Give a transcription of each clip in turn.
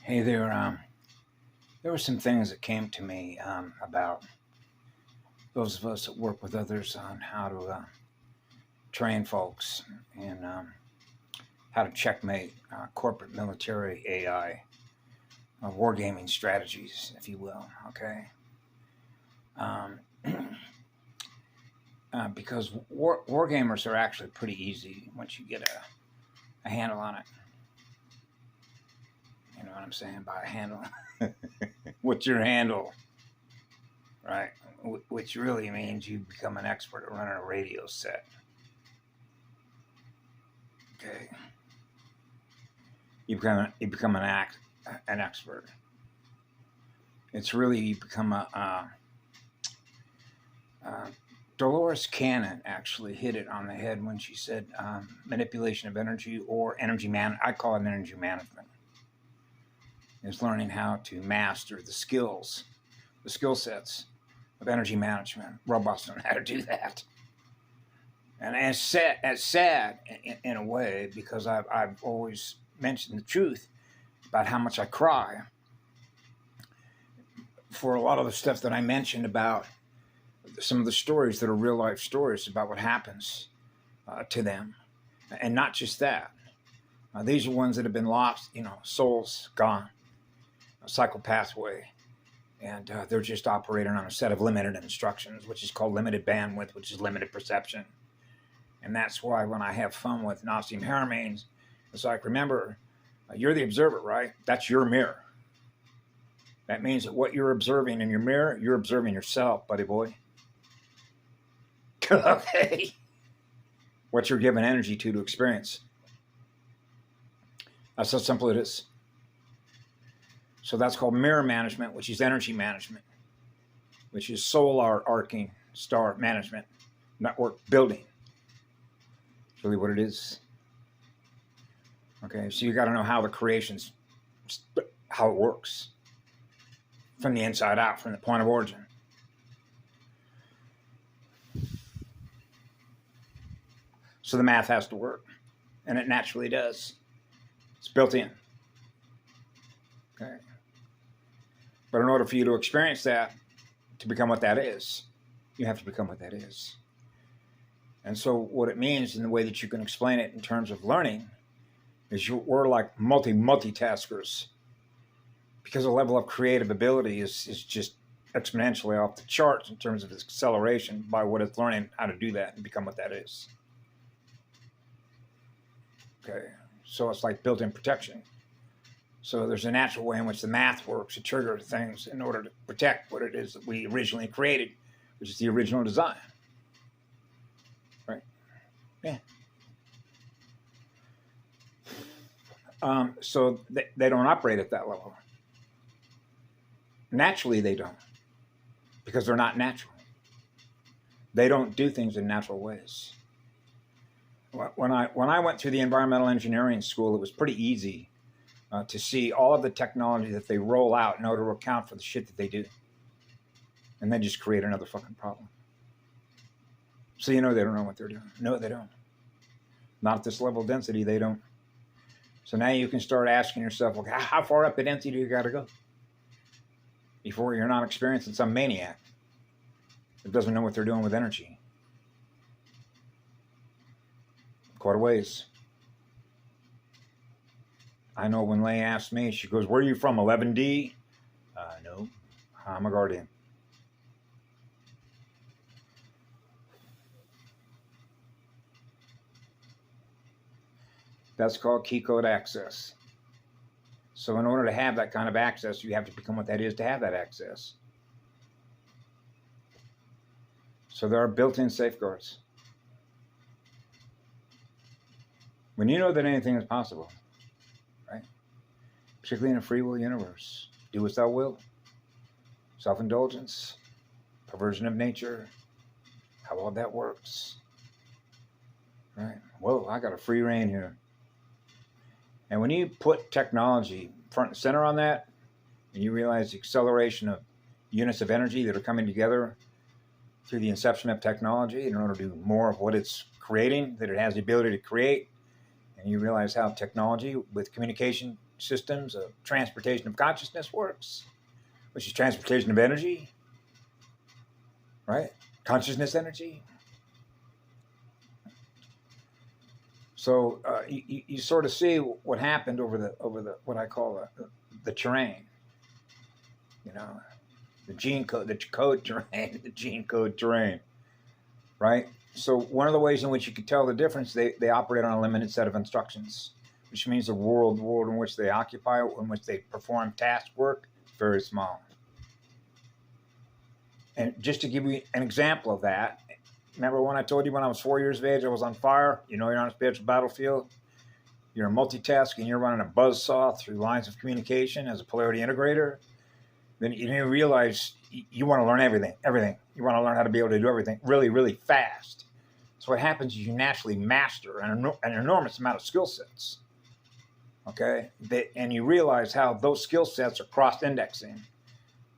Hey there were some things that came to me about those of us that work with others on how to train folks and how to checkmate corporate military AI, wargaming strategies, if you will. Okay, um, because wargamers are actually pretty easy once you get a handle on it. You know what I'm saying by a handle? What's your handle, right? Which really means you become an expert at running a radio set. Okay, you become an expert. It's really you become uh, Dolores Cannon actually hit it on the head when she said manipulation of energy or energy man. I call it energy management. Is learning how to master the skill sets of energy management. Robots don't know how to do that. And as sad in a way, because I've always mentioned the truth about how much I cry for a lot of the stuff that I mentioned about some of the stories that are real life stories about what happens to them. And not just that. These are ones that have been lost, souls gone, a cycle pathway. And they're just operating on a set of limited instructions, which is called limited bandwidth, which is limited perception. And that's why when I have fun with Nassim Haramein, it's like, remember, you're the observer, right? That's your mirror. That means that what you're observing in your mirror, you're observing yourself, buddy boy. Okay. What you're giving energy to experience. That's how simple it is. So that's called mirror management, which is energy management, which is solar arcing star management, network building. It's really what it is. Okay, so you got to know how the creation's, how it works from the inside out, from the point of origin. So the math has to work, and it naturally does. It's built in. Okay. But in order for you to experience that, to become what that is, you have to become what that is. And so what it means in the way that you can explain it in terms of learning is we're like multitaskers, because the level of creative ability is just exponentially off the charts in terms of its acceleration by what it's learning how to do that and become what that is. Okay, so it's like built-in protection. So there's a natural way in which the math works to trigger things in order to protect what it is that we originally created, which is the original design. Right? Yeah. So they don't operate at that level. Naturally, they don't, because they're not natural. They don't do things in natural ways. When I went through the environmental engineering school, it was pretty easy to see all of the technology that they roll out in order to account for the shit that they do. And then just create another fucking problem. So they don't know what they're doing. No, they don't. Not at this level of density, they don't. So now you can start asking yourself, okay, how far up the density do you got to go before you're not experiencing some maniac that doesn't know what they're doing with energy? Quite a ways. I know when Leigh asked me, she goes, where are you from, 11D? No, I'm a guardian. That's called key code access. So in order to have that kind of access, you have to become what that is to have that access. So there are built-in safeguards. When you know that anything is possible, right? Particularly in a free will universe, do as thou wilt. Self-indulgence, perversion of nature, how all that works. Right? Whoa, I got a free reign here. And when you put technology front and center on that, and you realize the acceleration of units of energy that are coming together through the inception of technology in order to do more of what it's creating, that it has the ability to create, and you realize how technology with communication systems of transportation of consciousness works, which is transportation of energy, right? Consciousness energy. So you sort of see what happened over the what I call the terrain, you know, the gene code, the code terrain, the gene code terrain, right? So one of the ways in which you can tell the difference, they operate on a limited set of instructions, which means the world in which they occupy, in which they perform task work, is very small. And just to give you an example of that, remember when I told you when I was 4 years of age, I was on fire? You know, you're on a spiritual battlefield. You're multitasking. You're running a buzzsaw through lines of communication as a polarity integrator. Then you realize you want to learn everything. You want to learn how to be able to do everything really, really fast. So what happens is you naturally master an enormous amount of skill sets. Okay? And you realize how those skill sets are cross-indexing.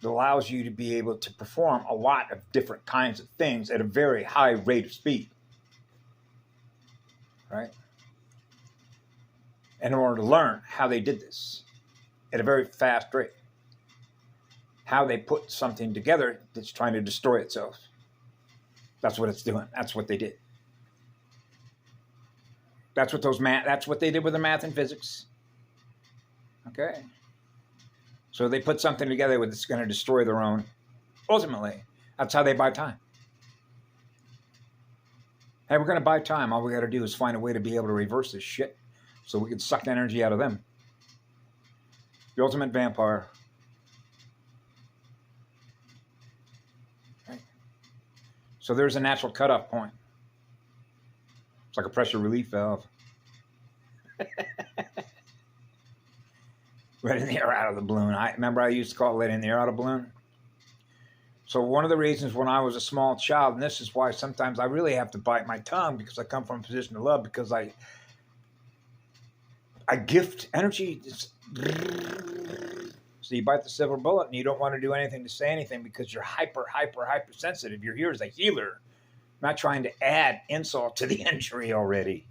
It allows you to be able to perform a lot of different kinds of things at a very high rate of speed, right? In order to learn how they did this at a very fast rate, how they put something together that's trying to destroy itself. That's what it's doing. That's what they did. That's what they did with the math and physics. Okay. So they put something together that's going to destroy their own. Ultimately, that's how they buy time. Hey, we're going to buy time. All we got to do is find a way to be able to reverse this shit so we can suck energy out of them. The ultimate vampire. Okay. So there's a natural cutoff point. It's like a pressure relief valve. Letting the air out of the balloon. I used to call it letting the air out of the balloon. So one of the reasons when I was a small child, and this is why sometimes I really have to bite my tongue because I come from a position of love, because I gift energy. So you bite the silver bullet and you don't want to do anything to say anything because you're hyper sensitive. You're here as a healer, not trying to add insult to the injury already.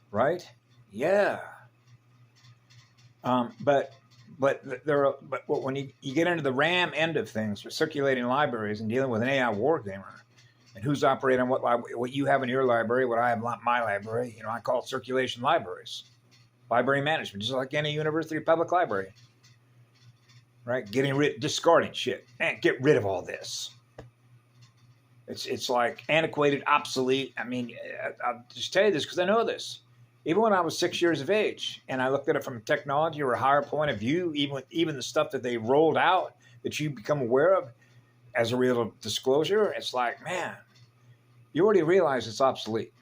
Right? Yeah. But when you get into the RAM end of things, with circulating libraries and dealing with an AI war gamer, and who's operating what you have in your library, what I have in my library, I call it circulation libraries, library management, just like any university or public library, right? Discarding shit, man, get rid of all this. It's like antiquated, obsolete. I mean, I'll just tell you this because I know this. Even when I was 6 years of age and I looked at it from a technology or a higher point of view, even the stuff that they rolled out that you become aware of as a real disclosure, it's like, man, you already realize it's obsolete.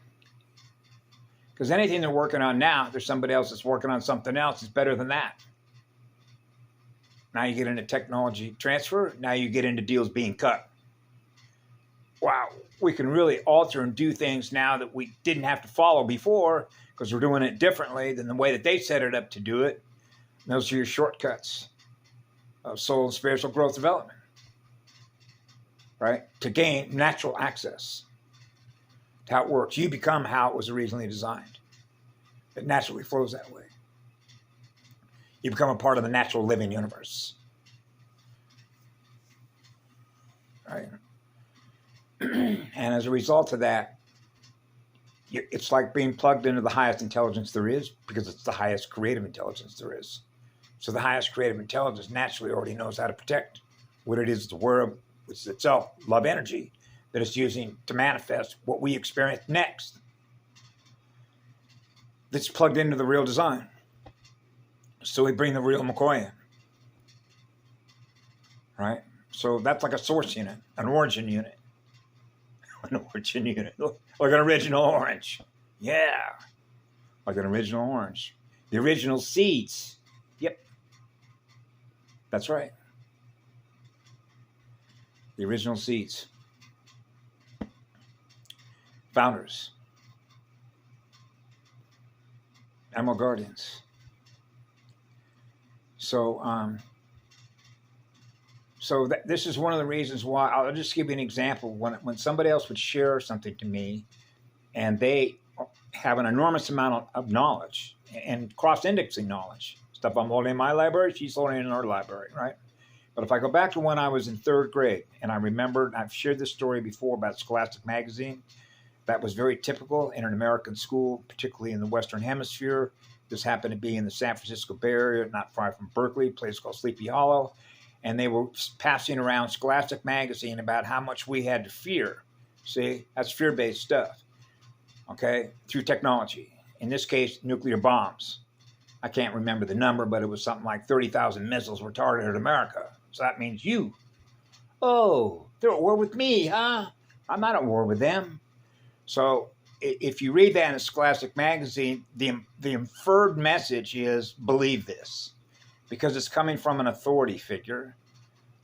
Because anything they're working on now, there's somebody else that's working on something else that's better than that. Now you get into technology transfer. Now you get into deals being cut. Wow, we can really alter and do things now that we didn't have to follow before, because we're doing it differently than the way that they set it up to do it. And those are your shortcuts of soul and spiritual growth development, right? To gain natural access to how it works. You become how it was originally designed. It naturally flows that way. You become a part of the natural living universe, right? And as a result of that, it's like being plugged into the highest intelligence there is, because it's the highest creative intelligence there is. So the highest creative intelligence naturally already knows how to protect what it is, the world, which is itself love energy, that it's using to manifest what we experience next. That's plugged into the real design. So we bring the real McCoy in, right? So that's like a source unit, an origin unit. An origin unit, like an original orange. Yeah, like an original orange. The original seeds. Yep, that's right. The original seeds. Founders. Emerald Guardians. So this is one of the reasons why. I'll just give you an example. When somebody else would share something to me, and they have an enormous amount of knowledge and cross-indexing knowledge, Stuff I'm holding in my library, she's holding in her library, right? But if I go back to when I was in third grade, and I remembered, I've shared this story before about Scholastic Magazine, that was very typical in an American school, particularly in the Western Hemisphere. This happened to be in the San Francisco Bay Area, not far from Berkeley, a place called Sleepy Hollow. And they were passing around Scholastic Magazine about how much we had to fear. See, that's fear-based stuff, okay, through technology. In this case, nuclear bombs. I can't remember the number, but it was something like 30,000 missiles were targeted at America. So that means you. Oh, they're at war with me, huh? I'm not at war with them. So if you read that in Scholastic Magazine, the inferred message is believe this, because it's coming from an authority figure.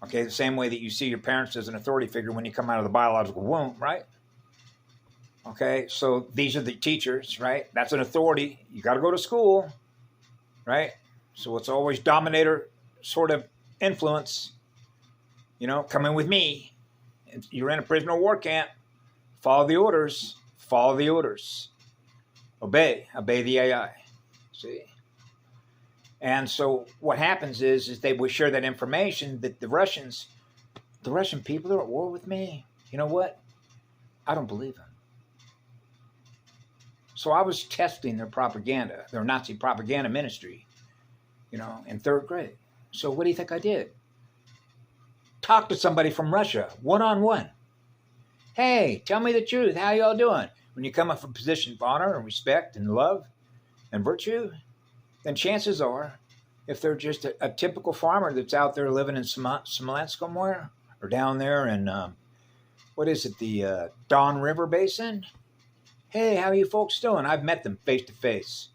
Okay, the same way that you see your parents as an authority figure when you come out of the biological womb, right? Okay, so these are the teachers, right? That's an authority. You got to go to school, right? So it's always dominator sort of influence. You know, come in with me. You're in a prisoner of war camp. Follow the orders. Follow the orders. Obey. Obey the AI. See? And so what happens is they will share that information that the Russian people are at war with me. You know what? I don't believe them. So I was testing their propaganda, their Nazi propaganda ministry, you know, in third grade. So what do you think I did? Talk to somebody from Russia, one-on-one. Hey, tell me the truth. How y'all doing? When you come up from a position of honor and respect and love and virtue, then chances are, if they're just a typical farmer that's out there living in Smolensk somewhere, or down there in, the Don River Basin, hey, how are you folks doing? I've met them face to face.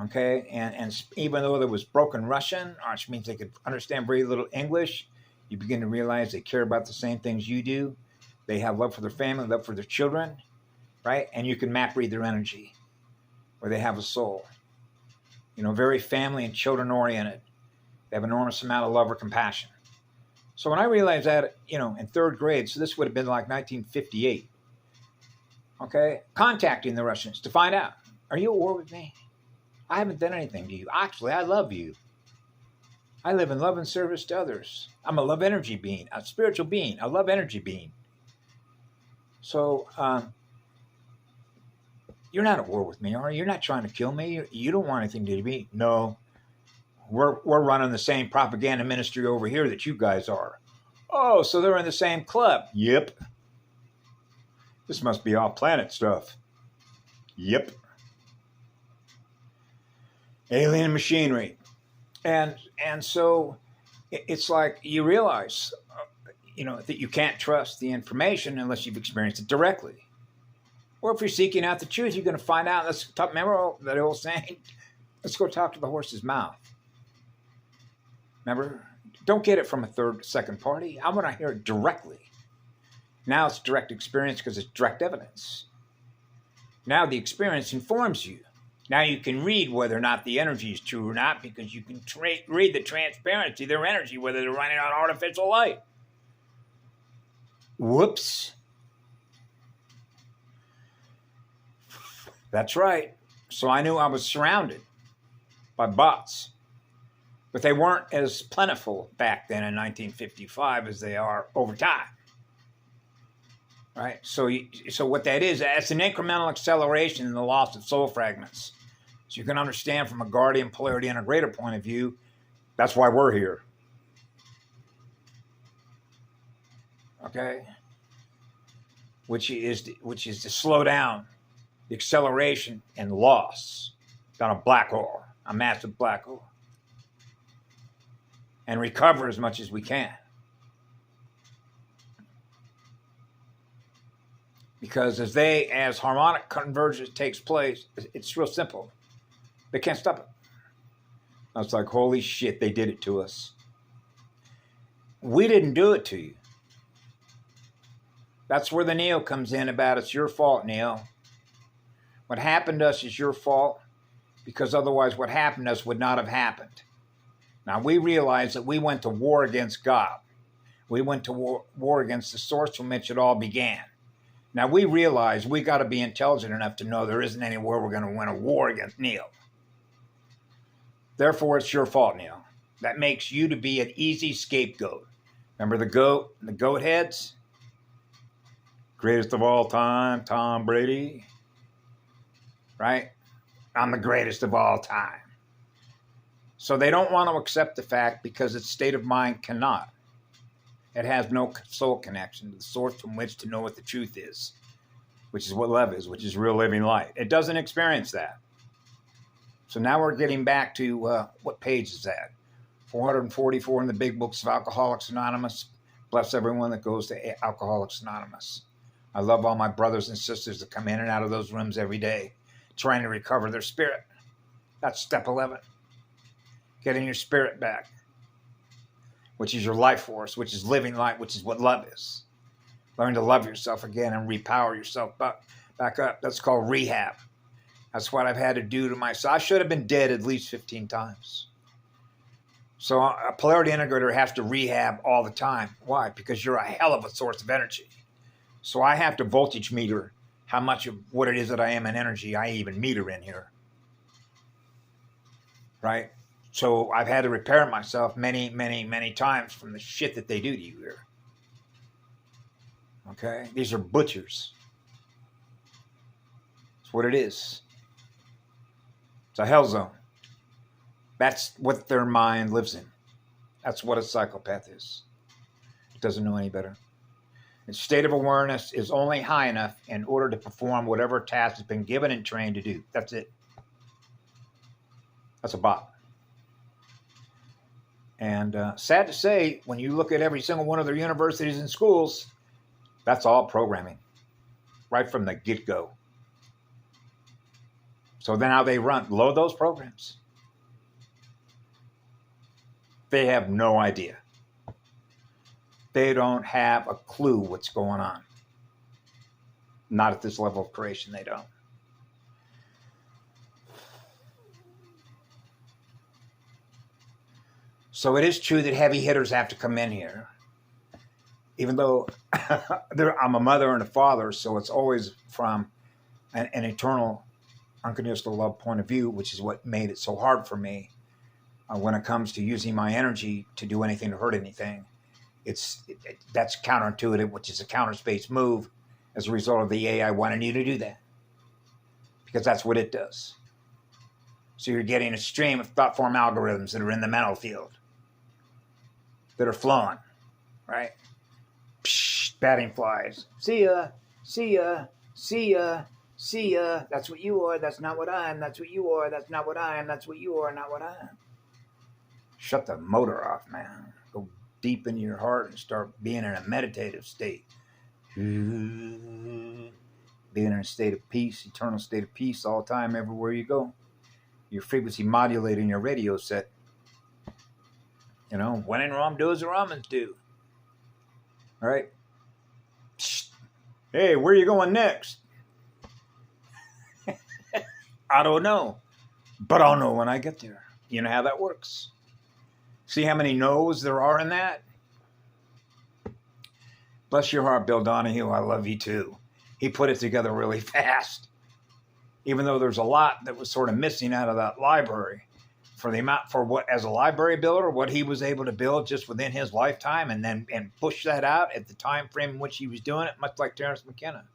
Okay, and even though there was broken Russian, which means they could understand very little English, you begin to realize they care about the same things you do. They have love for their family, love for their children, right? And you can map read their energy, where they have a soul. You know, very family and children oriented. They have an enormous amount of love or compassion. So when I realized that, you know, in third grade, so this would have been like 1958, okay, contacting the Russians to find out, are you at war with me? I haven't done anything to you. Actually, I love you. I live in love and service to others. I'm a love energy being, a spiritual being, a love energy being. So you're not at war with me, are you? You're not trying to kill me. You don't want anything to do with me. No, we're running the same propaganda ministry over here that you guys are. Oh, so they're in the same club. Yep. This must be off-planet stuff. Yep. Alien machinery. And so it's like you realize, you know, that you can't trust the information unless you've experienced it directly. Or if you're seeking out the truth, you're going to find out. Let's talk. Remember that old saying? Let's go talk to the horse's mouth. Remember? Don't get it from a second party. I want to hear it directly. Now it's direct experience because it's direct evidence. Now the experience informs you. Now you can read whether or not the energy is true or not because you can read the transparency of their energy, whether they're running on artificial light. Whoops. That's right. So I knew I was surrounded by bots. But they weren't as plentiful back then in 1955 as they are over time. Right? So what that is, that's an incremental acceleration in the loss of soul fragments. So you can understand from a guardian, polarity, and a greater point of view, that's why we're here. Okay? Which is to slow down the acceleration and loss down a black hole, a massive black hole, and recover as much as we can. Because as harmonic convergence takes place, it's real simple. They can't stop it. I was like, holy shit, they did it to us. We didn't do it to you. That's where the Neo comes in about it's your fault, Neo. What happened to us is your fault because otherwise what happened to us would not have happened. Now we realize that we went to war against God. We went to war against the source from which it all began. Now we realize we got to be intelligent enough to know there isn't anywhere we're going to win a war against Neo. Therefore, it's your fault, Neil. That makes you to be an easy scapegoat. Remember the goat and the goat heads? Greatest of all time, Tom Brady. Right? I'm the greatest of all time. So they don't want to accept the fact because its state of mind cannot. It has no soul connection to the source from which to know what the truth is, which is what love is, which is real living light. It doesn't experience that. So now we're getting back to what page is that? 444 in the big books of Alcoholics Anonymous. Bless everyone that goes to Alcoholics Anonymous. I love all my brothers and sisters that come in and out of those rooms every day trying to recover their spirit. That's step 11. Getting your spirit back, which is your life force, which is living light, which is what love is. Learn to love yourself again and repower yourself back up. That's called rehab. That's what I've had to do to myself. I should have been dead at least 15 times. So a polarity integrator has to rehab all the time. Why? Because you're a hell of a source of energy. So I have to voltage meter how much of what it is that I am in energy I even meter in here. Right? So I've had to repair myself many, many, many times from the shit that they do to you here. Okay? These are butchers. That's what it is. It's a hell zone. That's what their mind lives in. That's what a psychopath is. It doesn't know any better. Its state of awareness is only high enough in order to perform whatever task has been given and trained to do. That's it. That's a bot. And sad to say, when you look at every single one of their universities and schools, that's all programming, right from the get-go. So then how they load those programs. They have no idea. They don't have a clue what's going on. Not at this level of creation, they don't. So it is true that heavy hitters have to come in here. Even though I'm a mother and a father, so it's always from an eternal, unconditional love point of view, which is what made it so hard for me when it comes to using my energy to do anything to hurt anything. That's counterintuitive, which is a counter space move as a result of the AI wanting you to do that. Because that's what it does. So you're getting a stream of thought form algorithms that are in the mental field that are flowing, right? Psh, batting flies. See ya, see ya, see ya, see ya. That's what you are. That's not what I am. That's what you are. That's not what I am. That's what you are. Not what I am. Shut the motor off, man. Go deep into your heart and start being in a meditative state. Being in a state of peace, eternal state of peace all the time, everywhere you go. Your frequency modulating your radio set. You know, when in Rome, do as the Romans do. All right? Hey, where are you going next? I don't know. But I'll know when I get there. You know how that works. See how many no's there are in that? Bless your heart, Bill Donahue. I love you too. He put it together really fast. Even though there's a lot that was sort of missing out of that library. For the amount, for what, as a library builder, what he was able to build just within his lifetime and push that out at the time frame in which he was doing it, much like Terence McKenna.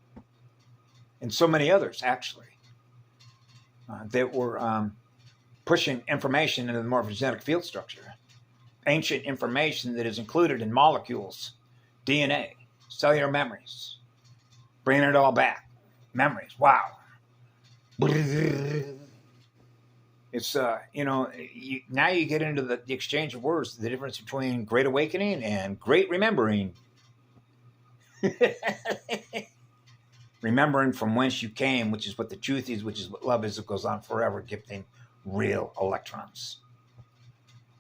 And so many others, actually, that were pushing information into the morphogenetic field structure. Ancient information that is included in molecules, DNA, cellular memories. Bringing it all back. Memories, wow. It's, now you get into the exchange of words, the difference between great awakening and great remembering. Remembering from whence you came, which is what the truth is, which is what love is, it goes on forever, gifting real electrons.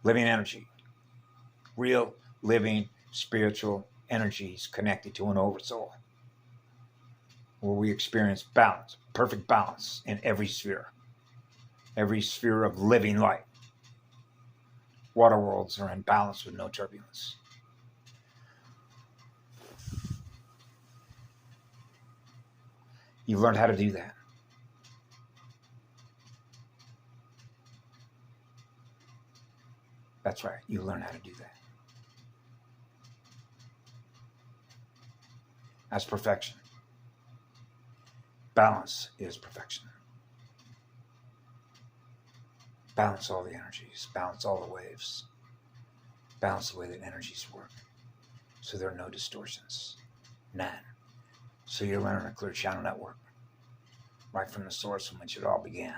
Living energy. Real, living, spiritual energies connected to an oversoul. Where we experience balance, perfect balance in every sphere. Every sphere of living light. Water worlds are in balance with no turbulence. You've learned how to do that. That's right. You learn how to do that. That's perfection. Balance is perfection. Balance all the energies. Balance all the waves. Balance the way that energies work. So there are no distortions. None. So you're running a clear channel network. Right from the source from which it all began.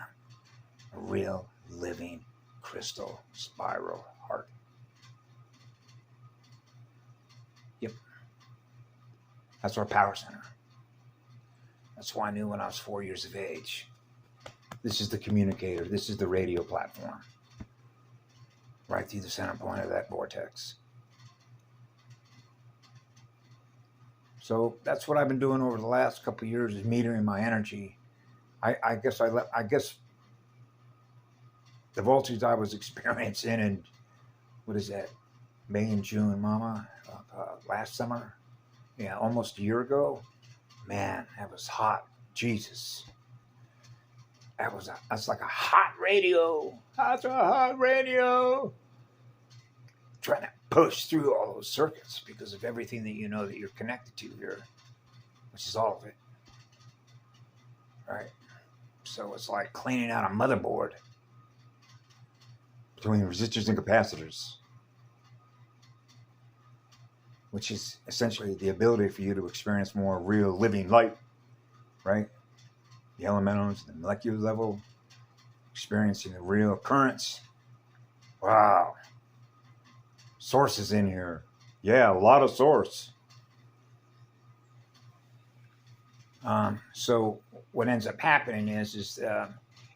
A real, living, crystal, spiral heart. Yep. That's our power center. That's why I knew when I was 4 years of age. This is the communicator. This is the radio platform. Right through the center point of that vortex. So that's what I've been doing over the last couple of years, is metering my energy. I guess the voltage I was experiencing in, what is that, May and June, Mama, last summer, yeah, almost a year ago. Man, that was hot. Jesus. That's like a hot radio. That's a hot radio. Trying to push through all those circuits because of everything that you know that you're connected to here, which is all of it. Right? So it's like cleaning out a motherboard between resistors and capacitors, which is essentially the ability for you to experience more real living light, right? The elementals, the molecular level, experiencing the real currents. Wow. Sources in here. Yeah, a lot of source. So what ends up happening is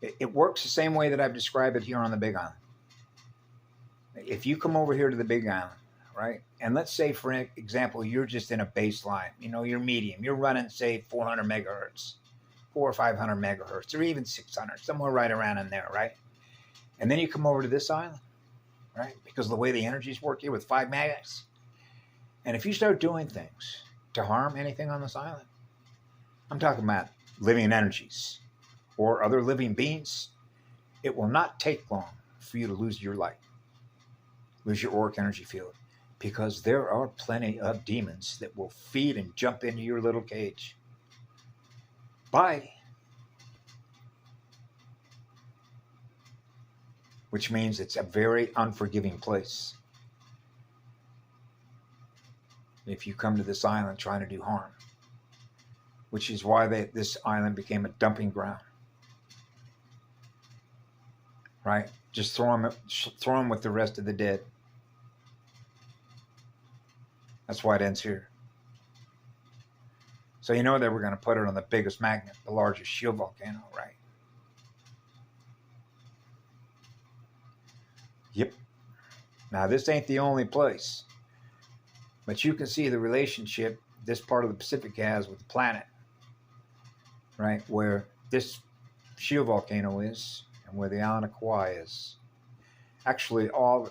it works the same way that I've described it here on the Big Island. If you come over here to the Big Island, right, and let's say, for example, you're just in a baseline, you're medium, you're running, say, 400 megahertz, 400 or 500 megahertz, or even 600, somewhere right around in there, right? And then you come over to this island, right, because of the way the energies work here with 5 megas. And if you start doing things to harm anything on this island, I'm talking about living energies or other living beings, it will not take long for you to lose your light, lose your auric energy field, because there are plenty of demons that will feed and jump into your little cage. Bye. Which means it's a very unforgiving place if you come to this island trying to do harm, which is why this island became a dumping ground. Right? Just throw them with the rest of the dead. That's why it ends here. So you know that we're going to put it on the biggest magnet, the largest shield volcano, right? Yep. Now, this ain't the only place, but you can see the relationship this part of the Pacific has with the planet, right? Where this shield volcano is and where the island of Kauai is. Actually, all